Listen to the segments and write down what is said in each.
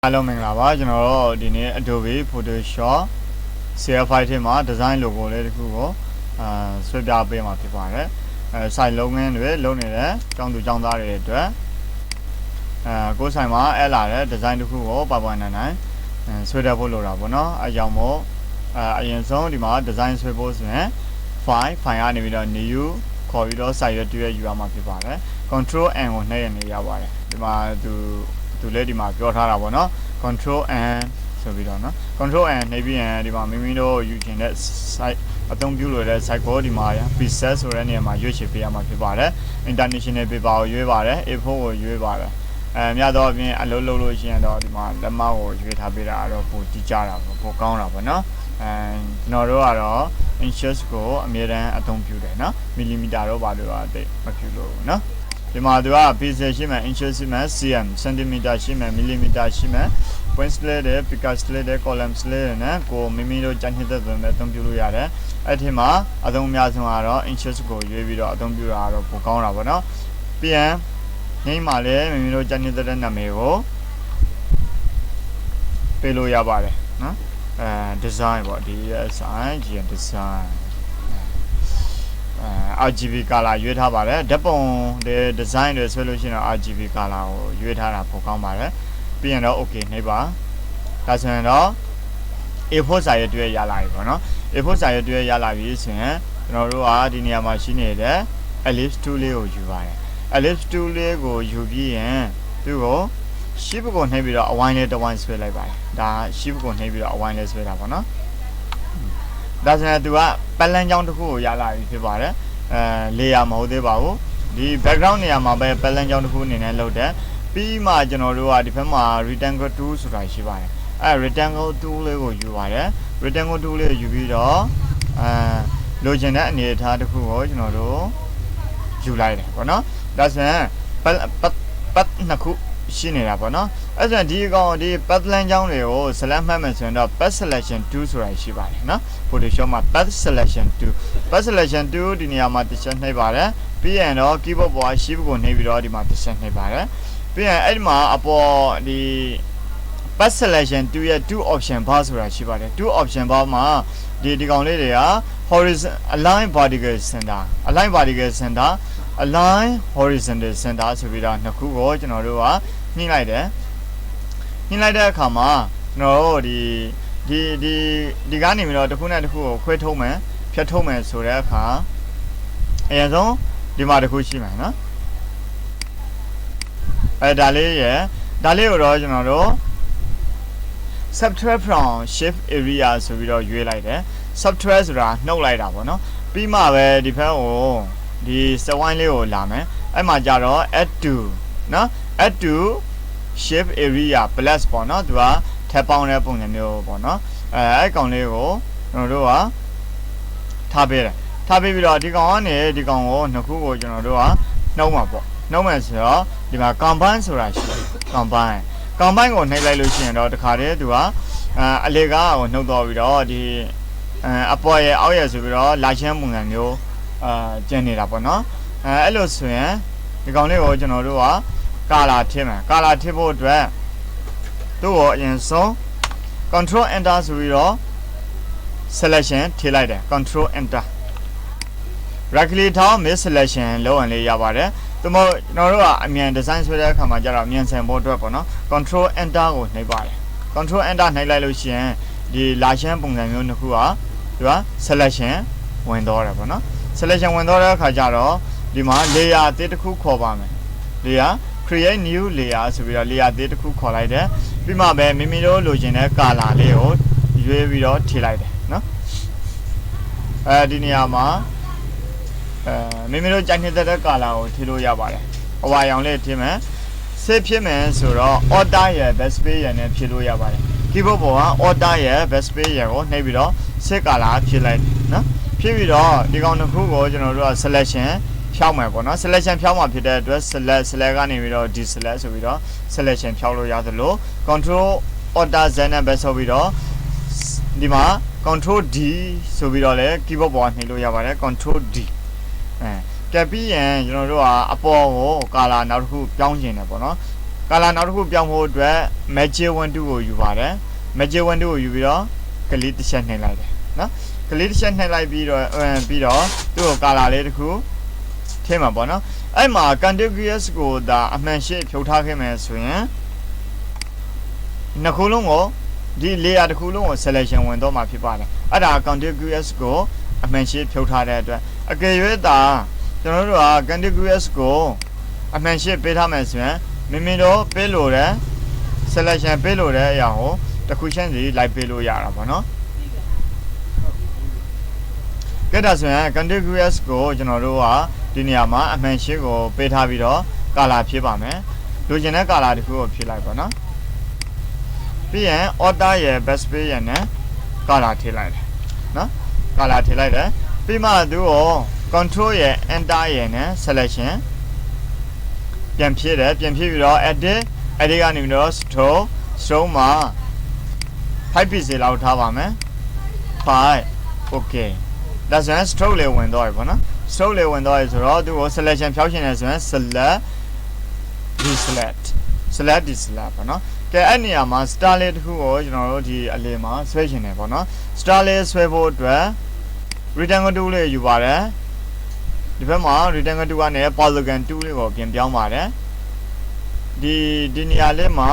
Hello မင်္ဂလာပါကျွန်တော်တို့ဒီနေ့ Adobe Photoshop CF5 ထဲမှာ design logo လေးတစ်ခုကိုဆွဲပြပေးမှာဖြစ်ပါတယ်site လုပ်ငန်းတွေလုပ်နေတဲ့ကျောင်းသူကျောင်းသားတွေအတွက်ကိုယ်ဆိုင်မှာအဲ့လာတဲ့ design တစ်ခုကိုပါပွားနိုင်ဆွဲတက်ဖို့လိုတာပေါ့နော်အဲကြောင့်မို့အရင်ဆုံးဒီမှာ design ဆွဲဖို့ဆိုရင် file ကနေပြီးတော့ new ခေါ်ပြီးတော့ site ရွက်ယူရမှာဖြစ်ပါတယ် control n ကိုနှိပ်ရနေရပါတယ်ဒီမှာသူလည်းဒီမှာပြောထားတာပေါ့နော် control n ဆိုပြီးတော့နော် control n နှိပ်ပြီးရင်ဒီမှာမိမိတို့ယူချင်တဲ့ site အသုံးပြုလို့တဲ့ site ကိုဒီမှာ preset ဆိုတဲ့နေရာမှာရွေးချယ်ပေးရမှာဖြစ်ပါတယ် international paper ကိုရွေးပါတယ် A4 ကိုရွေးပါတယ်များသောအားဖြင့်အလုပ်လုပ်လို့ရှိရင်တော့ဒီမှာလက်မကိုရွေးထားပေးတာတော့ပိုကြည့်ကြတာပေါ့ပိုကောင်းတာပေါ့နော်ကျွန်တော်တို့ကတော့ inches ကိုအမြဲတမ်းအသုံးပြုတယ်နော် millimeter တော့ဘာလို့အသိမပြုလို့နော်ဒီမှာသူက pixel ရှိမှ inches ရှိမှ cm centimeter ရှိမှ millimeter ရှိမှ points လေးတဲ့ pixels လေးတဲ့ columns လေးနဲ့ကိုမိမိတို့ကြိုက်တဲ့ပုံနဲ့အသုံးပြုလို့ရတယ်အဲ့ဒီမှာအသုံးအများဆုံးကတော့ inches ကိုရွေးပြီးတော့အသုံးပြုတာတော့ပိုကောင်းတာပေါ့နော်ပြီးရင်ညမှာလည်းမိမိတို့ကြိုက်တဲ့နာမည်ကိုပေးလို့ရပါတယ်နော်design ပေါ့ design design RGB color ရွေးထားပါတယ်ဓာတ်ပုံတွေ design တွေဆွဲလို့ရှိရင်တော့ RGB color ကိုရွေးထားတာပိုကောင်းပါတယ်ပြီးရင်တော့ okay နှိပ်ပါဒါဆိုရင်တော့ A4 စာရွက်တွေရလာပြီပေါ့နော် A4 စာရွက်တွေရလာပြီဆိုရင်ကျွန်တော်တို့ကဒီနေရာမှာရှိနေတဲ့ ellipse tool လေးကိုယူပါတယ် ellipse tool လေးကိုယူပြီးရင်သူ့ကို shift ကိုနှိပ်ပြီးတော့အဝိုင်းလေးတစ်ဝိုင်းဆွဲလိုက်ပါတယ်ဒါ shift ကိုနှိပ်ပြီးတော့အဝိုင်းလေးဆွဲတာပေါ့နော်ဒါဆိုရင်သူကပတ်လန်းကြောင်းတစ်ခုကိုရလာပြီဖြစ်ပါတယ်layer မဟုတ်သေးပါဘူးဒီ background နေရာမှာပဲပတ်လန်းကြောင်းတစ်ခုအနေနဲ့လုပ်တယ်ပြီးမှကျွန်တော်တို့ကဒီဘက်မှာ rectangle tool ဆိုတာရှိပါတယ်rectangle tool လေးကိုယူပါတယ် rectangle tool လေးကိုယူပြီးတော့လိုချင်တဲ့အနေအထားတစ်ခုကိုကျွန်တော်တို့ယူလိုက်တယ်ပေါ့နော်ဒါဆိုရင်ပတ်နှစ်ခုရှိနေတာပေါ့နော်အဲ့ဒါဒီကောင်ဒီ path line ကြောင်းတွေကို select မှတ်မယ်ဆိုရင်တော့ path selection 2ဆိုတာရှိပါတယ်နော် Photoshop မှာ path selection 2ဒီနေရာမှာတစ်ချက်နှိပ်ပါတယ်ပြီးရင်တော့ keyboard ပေါ်က shift ကိုနှိပ်ပြီးတော့ဒီမှာတစ်ချက်နှိပ်ပါတယ်ပြီးရင်အဲ့ဒီမှာအပေါ်ဒီ path selection 2ရဲ့2 option bar ဆိုတာရှိပါတယ်2 option bar မှာဒီကောင်လေးတွေက horizontal align vertical center align vertical center align horizontal center ဆိုပြီးတော့နှစ်ခုကိုကျွန်တော်တို့ကနှိမ့်လိုက်တယ်နှိမ့်လိုက်တဲ့အခါမှာကျွန်တော်တို့ဒီကနေပြီးတော့တစ်ခုနဲ့တစ်ခုကိုခွဲထုတ်မယ်ဖြတ်ထုတ်မယ်ဆိုတဲ့အခါအရင်ဆုံးဒီမှာတစ်ခုရှိမယ်နော်ဒါလေးကိုတော့ကျွန်တော်တို့ subtract from shift area ဆိုပြီးတော့ရွေးလိုက်တယ် subtract ဆိုတာနှုတ်လိုက်တာပေါ့နော်ပြီးမှပဲဒီဘက်ကိုဒီစဝိုင်းလေးကိုလာမယ်အဲ့မှာကြတော့ add to နော် add to shift area plus ပေါ့နော်သူကထပ်ပေါင်းတဲ့ပုံစံမျိုးပေါ့နော်အဲ့ကောင်လေးကိုကျွန်တော်တို့ကထားပေးတယ်ထားပေးပြီးတော့ဒီကောင်ကနေဒီကောင်ကိုနှစ်ခုကိုကျွန်တော်တို့ကနှုတ်မှာပေါ့နှုတ်မယ်ဆိုတော့ဒီမှာ combine ဆိုတာရှိတယ် combine ကိုနှိပ်လိုက်လို့ရှိရင်တော့တခါတည်းသူကအလေကားကိုနှုတ်တော့ပြီးတော့ဒီအပေါ်ရဲ့အောက်ရဲ့ဆိုပြီးတော့လာချမ်းပုံစံမျိုးကျန်နေတာပေါ့နော်အဲ့လိုဆိုရင်ဒီကောင်လေးကိုကျွန်တော်တို့ကကာလာထည့်မယ်ကာလာထည့်ဖို့အတွက်သူ့ကိုအရင်ဆုံး control enter ဆိုပြီးတော့ selection ထည့်လိုက်တယ် control enter right click ထောင်း mid selection လုပ်ရင်လေးရပါတယ်သူမို့ကျွန်တော်တို့ကအမြန် design ဆွဲတဲ့အခါမှာကျတော့အမြန်ဆန်ဖို့အတွက်ပေါ့နော် control enter ကိုနှိပ်ပါတယ် control enter နှိပ်လိုက်လို့ရှိရင်ဒီလာချမ်းပုံစံမျိုးတစ်ခုကသူက selection ဝင်တော့တယ်ပေါ့နော် selection ဝင်တော့တဲ့အခါကျတော့ဒီမှာ layer အသစ်တစ်ခုခေါ်ပါမယ် layer create new layer ဆိုပြီးတော့ layer အသစ်တစ်ခုခေါ်လိုက်တယ်ပြီးမှပဲမိမိတို့လိုချင်တဲ့ color လေးကိုရွေးပြီးတော့ထည့်လိုက်တယ်နော်ဒီနေရာမှာမိမိတို့ကြိုက်နေတဲ့ color ကိုထည့်လို့ရပါတယ်အဝါရောင်လေးထည့်မယ်ဆက်ဖြစ်မယ်ဆိုတော့ order ရဲ့ backspace ရဲ့နဲ့ဖြည့်လို့ရပါတယ် keyboard ပေါ်က order ရဲ့ backspace ရဲ့ကိုနှိပ်ပြီးတော့ set color ဖြည့်လိုက်နော်ဖြည့်ပြီးတော့ဒီကောင်တစ်ခုကိုကျွန်တော်တို့က selection ဖြောက်မယ်ပေါ့နော် selection ဖြောက်မှာဖြစ်တဲ့အတွက် select ကနေပြီးတော့ deselect ဆိုပြီးတော့ selection ဖြောက်လို့ရသလို control order z နဲ့ပဲဆိုပြီးတော့ဒီမှာ control d ဆိုပြီးတော့လည်း keyboard ပေါ်နှိပ်လို့ရပါတယ် control d ကပ်ပြီးရင်ကျွန်တော်တို့ကအပေါ်ကို color နောက်တစ်ခုပြောင်းချင်တယ်ပေါ့နော် ကာလာနောက်တစ်ခုပြောင်းဖို့အတွက် magic wand ကိုယူပါတယ် magic wand ကိုယူပြီးတော့ကလေးတစ်ချက်နှိပ်လိုက်တယ်နော်ကလေးတစ်ချက်နှိပ်လိုက်ပြီးတော့သူ့ကိုကာလာလေးတစ်ခုထည့်မှာပေါ့နော်အဲ့မှာ contiguous ကိုဒါအမှန်ရှိဖြုတ်ထားခဲ့မယ်ဆိုရင်နှစ်ခုလုံးကိုဒီ layer တစ်ခုလုံးကို selection ဝင်တော့မှာဖြစ်ပါတယ်အဲ့ဒါ contiguous ကိုအမှန်ရှိဖြုတ်ထားတဲ့အတွက်အကယ်၍သာကျွန်တော်တို့က contiguous ကိုအမှန်ရှိပေးထားမယ်ဆိုရင်မိမိတို့ပေးလို့တဲ့ selection ပေးလို့တဲ့အရာကိုတစ်ခုချင်းစီလိုက်ပေးလို့ရတာပေါ့နော်ကဲဒါဆိုရင် contiguous ကိုကျွန်တော်တို့ကဒီနေရာမှာအမှန်ရှိကိုပေးထားပြီးတော့ color ဖြည့်ပါမယ်လိုချင်တဲ့ color တစ်ခုကိုဖြည့်လိုက်ပါနော်ပြီးရင် order ရဲ့ best pay ရဲ့နဲ့ color ထည့်လိုက်တယ်နော် color ထည့်လိုက်တယ်ပြီးမှသူ့ကို control ရဲ့ enter ရဲ့နဲ့ selection ပြန်ဖြည့်တယ်ပြန်ဖြည့်ပြီးတော့ edit ကနေပြီးတော့ stroke မှာ 5 pixel လောက်ထားပါမယ်5 okay ဒါဆိုရင် stroke လေးဝင်တော့ပြီပေါ့နော် stroke လေးဝင်တော့ပြီဆိုတော့သူ့ကို selection ဖြောက်ရှင်နေဆိုရင် select deselect ပေါ့နော်ကဲအဲ့နေရာမှာ star လေးတစ်ခုကိုကျွန်တော်တို့ဒီအလယ်မှာဆွဲရှင်နေပေါ့နော် star လေးဆွဲဖို့အတွက် rectangle tool လေးယူပါတယ်ဒီဘက်မှာ rectangle tool ကနေ polygon tool လေးကိုပြင်ပြောင်းပါတယ်ဒီနေရာလေးမှာ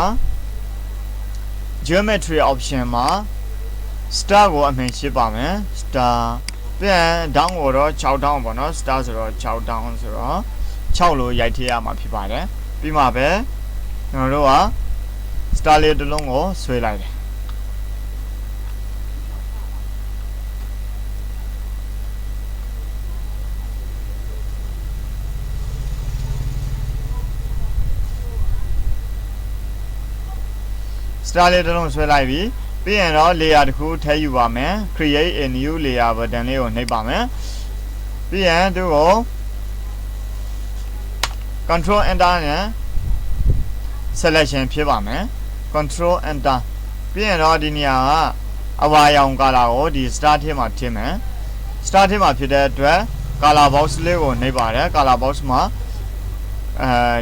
geometry option မှာ star ကိုအမှန်ရှင်းပါမယ် star ပြန် down ကိုတော့6 down ပေါ့နော် star ဆိုတော့6 down ဆိုတော့6လို့ရိုက်ထည့်ရမှာဖြစ်ပါတယ်ပြီးမှပဲကျွန်တော်တို့က star လေးတစ်လုံးကိုဆွဲလိုက်တယ်star လေးတစ်လုံးဆွဲလိုက်ပြီပြီးရင်တော့ layer တစ်ခုထည့်ယူပါမယ် create a new layer button လေးကိုနှိပ်ပါမယ်ပြီးရင်သူ့ကို control enter နဲ့ selection ဖြစ်ပါမယ် control enter ပြီးရင်တော့ဒီနေရာကအဝါရောင် color ကိုဒီ star ထဲမှာထည့်မယ် star ထဲမှာဖြစ်တဲ့အတွက် color box လေးကိုနှိပ်ပါတယ် color box မှာ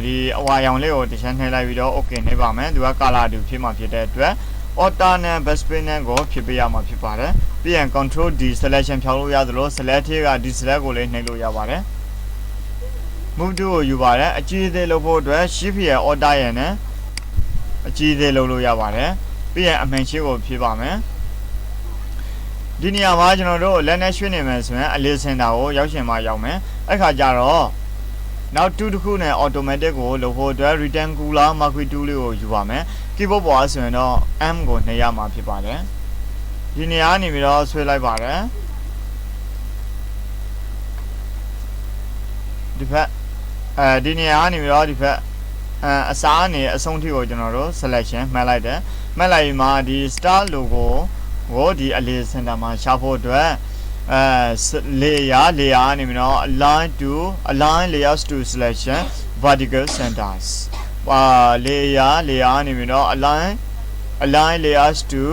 ဒီအဝါရောင်လေးကိုတစ်ချက်နှိပ်လိုက်ပြီးတော့ okay နှိပ်ပါမယ်သူက color တူဖြစ်မှာဖြစ်တဲ့အတွက် order နဲ့ best pay နဲ့ကိုဖြစ်ပေးရမှာဖြစ်ပါတယ်ပြီးရင် control D selection ဖြောင်းလို့ရသလို select ထဲက D select ကိုလည်းနှိပ်လို့ရပါတယ် move to ကိုယူပါတယ်အကြီးသေးလုပ်ဖို့အတွက် shift ရဲ့ order ရဲ့နဲ့အကြီးသေးလုပ်လို့ရပါတယ်ပြီးရင်အမှန်ရှိကိုဖြည့်ပါမယ်ဒီနေရာမှာကျွန်တော်တို့လက်နဲ့ရွှေ့နေမယ်ဆိုရင်အလေးစင်တာကိုရောက်ရှင်မှရောက်မယ်အဲ့ခါကျတော့နောက်2တစ်ခုနဲ့ automatic ကိုလုပ်ဖို့အတွက် rectangular marquee tool လေးကိုယူပါမယ် keyboard ပေါ်ဆိုရင်တော့ M ကိုနှိပ်ရမှာဖြစ်ပါတယ်ဒီနေရာကနေပြီးတော့ဆွဲလိုက်ပါတယ်ဒီဖက်ဒီနေရာကနေပြီးတော့ဒီဖက်အစားအနေအဆုံးထိကိုကျွန်တော်တို့ selection မှတ်လိုက်တယ်မှတ်လိုက်ပြီးမှဒီ star logo ကိုဒီအလေးစင်တာမှာရှာဖို့အတွက်layer အနေနဲ့တော့ align layers to selection vertical centers layer အနေနဲ့တော့ align layers to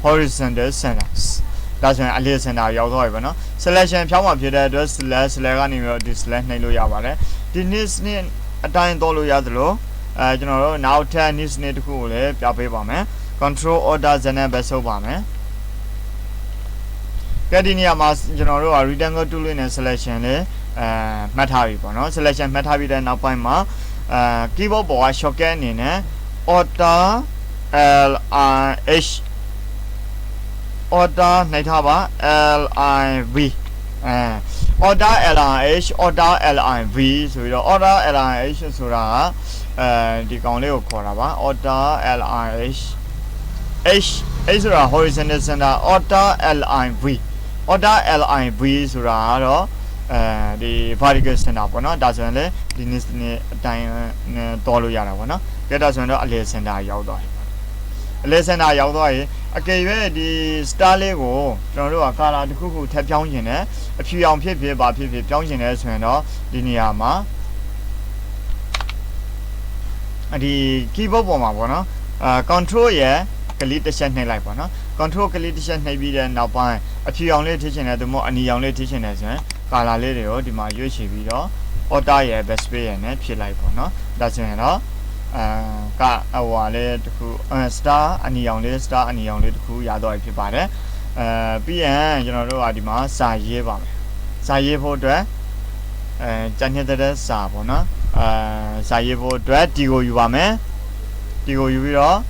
horizontal centers ဒါဆိုရင်အလေးစင်တာရောက်သွားပြီပေါ့နော် selection ဖြောင်းမှာဖြစ်တဲ့အတွက် select ကနေပြီးတော့ဒီ select နှိပ်လို့ရပါတယ်ဒီ niche နဲ့အတိုင်းတော့လို့ရသလိုကျွန်တော်တို့နောက်ထပ် niche နဲ့တခုကိုလည်းပြပေးပါမယ် control order ဇနဲ့ပဲဆုပ်ပါမယ်ကဲဒီနေရာမှာကျွန်တော်တို့က rectangle tool နဲ့ selection လေးမှတ်ထားပြီပေါ့နော် selection မှတ်ထားပြီးတဲ့နောက်ပိုင်းမှာ keyboard ပေါ်က shortcut အနေနဲ့ order LIH order နှိပ်ထားပါ LIV order LIH order LIV ဆိုပြီးတော့ order LIH ဆိုတာဒီကောင်လေးကိုခေါ်တာပါ order LIH H ဆိုတာ horizontal center order LIV order LIV ဆိုတာကတော့ဒီ vertical center ပေါ့နော်ဒါဆိုရင်လေဒီ niche နဲ့အတိုင်းတော်လို့ရတာပေါ့နော်ကဲဒါဆိုရင်တော့အလယ် center ရောက်သွားပြီအလယ် center ရောက်သွားရင်အကယ်၍ဒီ star လေးကိုကျွန်တော်တို့က color တစ်ခုခုထပ်ပြောင်းခြင်းနဲ့အဖြူအောင်ဖြစ်ဖြစ်ပါဖြစ်ဖြစ်ပြောင်းခြင်းနဲ့ဆိုရင်တော့ဒီနေရာမှာဒီ keyboard ပေါ်မှာပေါ့နော်control ရဲ့ကလီတစ်ချက်နှိပ်လိုက်ပါနော် control ကလီတစ်ချက်နှိပ်ပြီးတဲ့နောက်ပိုင်းအဖြူအောင်လေးထည့်ချင်တယ်သူမို့အနီအောင်လေးထည့်ချင်တယ်ဆိုရင် color လေးတွေကိုဒီမှာရွေးချယ်ပြီးတော့ order ရဲ့ best pay ရဲ့နဲ့ဖြည့်လိုက်ပါနော်ဒါဆိုရင်တော့ Kawale to star and young list star and young little cool yado pipade. PN, Adima, Sayeva. Sayevo dre, Janetta Sabona, Sayevo dre, Digo Yuame, Digo Yuviro.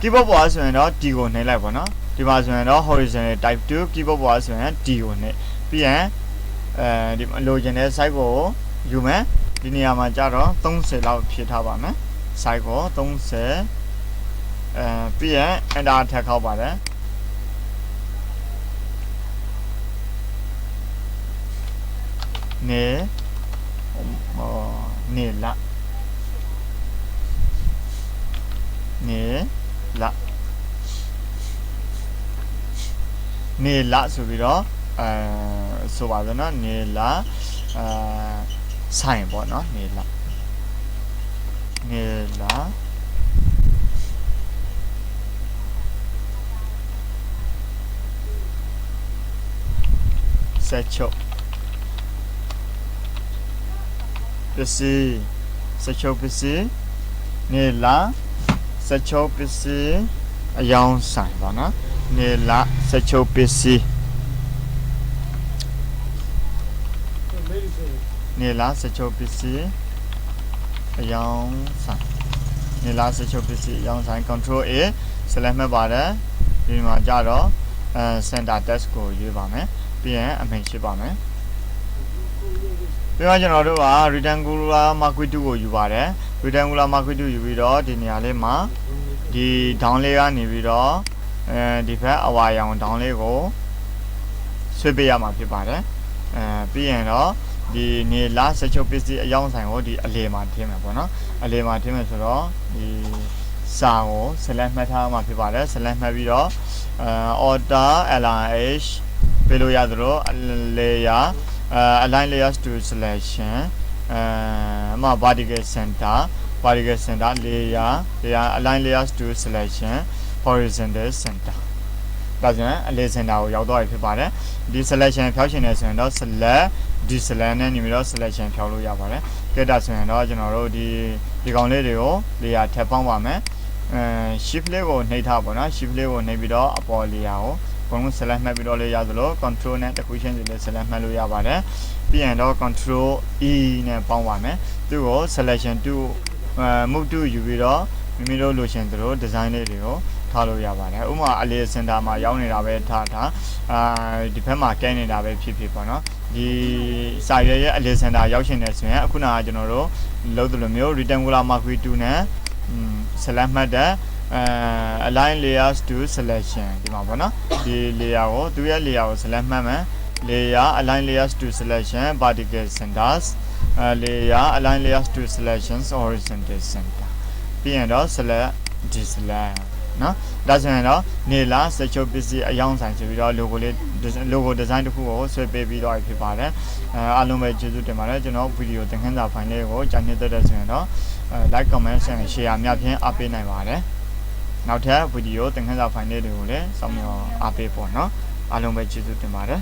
Keep up was when not Digo Nelevona, Dimas when not horizontal type 2, keep up was when Digo ne. PN, the Logenes Psycho, Yume, Linia Majaro, don't say loud Pietavame, Psycho, don't say PN, and I'll take over there. Ne la soပြီးတော့ဆိုပါစို့နော်နေလာဆိုင်ပေါ့နော်နေလာဆက်ချုပ်ပစ္စည်းဆက်ချုပ်ပစ္စည်းနေလာဆက်ချုပ်ပစ္စည်းအယောင်ဆိုင်ပါနော်နေလာဆက်ချုပ်ပစ္စည်းနေလာဆက်ချုပ်ပစ္စည်းအယောင်ဆိုင်နေလာဆက်ချုပ်ပစ္စည်းအယောင်ဆိုင် control A select မှတ်ပါတယ်ဒီမှာကြတော့center text ကိုရွေးပါမယ်ပြီးရင်အမိန့်ရှိပါမယ်ပြီးတော့ကျွန်တော်တို့က rectangular marquee 2ကိုယူပါတယ် rectangular marquee 2ယူပြီးတော့ဒီနေရာလေးမှာဒီ down လေးကနေပြီးတော့ဒီဘက်အဝါရောင် down လေးကိုဆွဲပေးရမှာဖြစ်ပါတယ်ပြီးရင်တော့ဒီနေလာဆက်ချုပ်ပစ္စည်းအယောင်ဆိုင်ကိုဒီအလေမှာထည့်မယ်ပေါ့နော်အလေမှာထည့်မယ်ဆိုတော့ဒီစာကို select မှတ်ထားမှာဖြစ်ပါတယ် select မှတ်ပြီးတော့order LH ပေးလို့ရသလို layer align layers to selection vertical center layer align layers to selection horizontal center ဒါဆိုရင်အလေစင်တာကိုရောက်တော့ဖြစ်ပါတယ်ဒီ selection ဖြောက်ရှင်နေဆိုရင်တော့ select ဒီ select နဲ့နေပြီးတော့ selection ဖြောက်လို့ရပါတယ်ကဲဒါဆိုရင်တော့ကျွန်တော်တို့ဒီကောင်လေးတွေကို layer ထပ်ပေါင်းပါမယ်shift လေးကိုနှိပ်ထားပါတော့ shift လေးကိုနှိပ်ပြီးတော့အပေါ် layer ကိုဘုံ select မှတ်ပြီးတော့လေးရသလို control နဲ့တစ်ခုချင်းစီလေး select မှတ်လို့ရပါတယ်ပြီးရင်တော့ control E နဲ့ပေါင်းပါမယ်သူ့ကို selection 2 move to ယူပြီးတော့မိမိတို့လိုချင်သလို design လေးတွေကိုထားလို့ရပါတယ်ဥပမာအလေးစင်တာမှာရောက်နေတာပဲထားဒီဘက်မှာကဲနေတာပဲဖြစ်ပေါ့နော်ဒီစာရွက်ရဲ့အလေးစင်တာရောက်ရှင်နေဆိုရင်အခုနကကျွန်တော်တို့လုပ်သလိုမျိုး rectangular marquee 2နဲ့select မှတ်တဲ့align layers to selection ဒီမှာပေါ့နော်ဒီ layer ကိုသူရဲ့ layer ကို select မှတ်မယ် layer align layers to selection vertical centers layer align layers to selections horizontal center ပြီးရင်တော့ select select နော်ဒါဆိုရင်တော့နေလာဆက်ချုပ်ပစ္စည်းအယောင်ဆိုင်ဆိုပြီးတော့ logo design တစ်ခုကိုဆွဲပေးပြီးတော့ဖြစ်ပါတယ်အားလုံးပဲကျေးဇူးတင်ပါတယ်ကျွန်တော်ဗီဒီယိုသင်ခန်းစာဖိုင်လေးကိုကြာနေတတ်တဲ့ဆိုရင်တော့ like comment and share များဖြင့်အားပေးနိုင်ပါတယ်နောက်ထပ်ဗီဒီယိုသင်ခန်းစာဖိုင်လေးတွေကိုလည်းစောင့်မျှော်အားပေးဖို့နော်အားလုံးပဲကျေးဇူးတင်ပါတယ်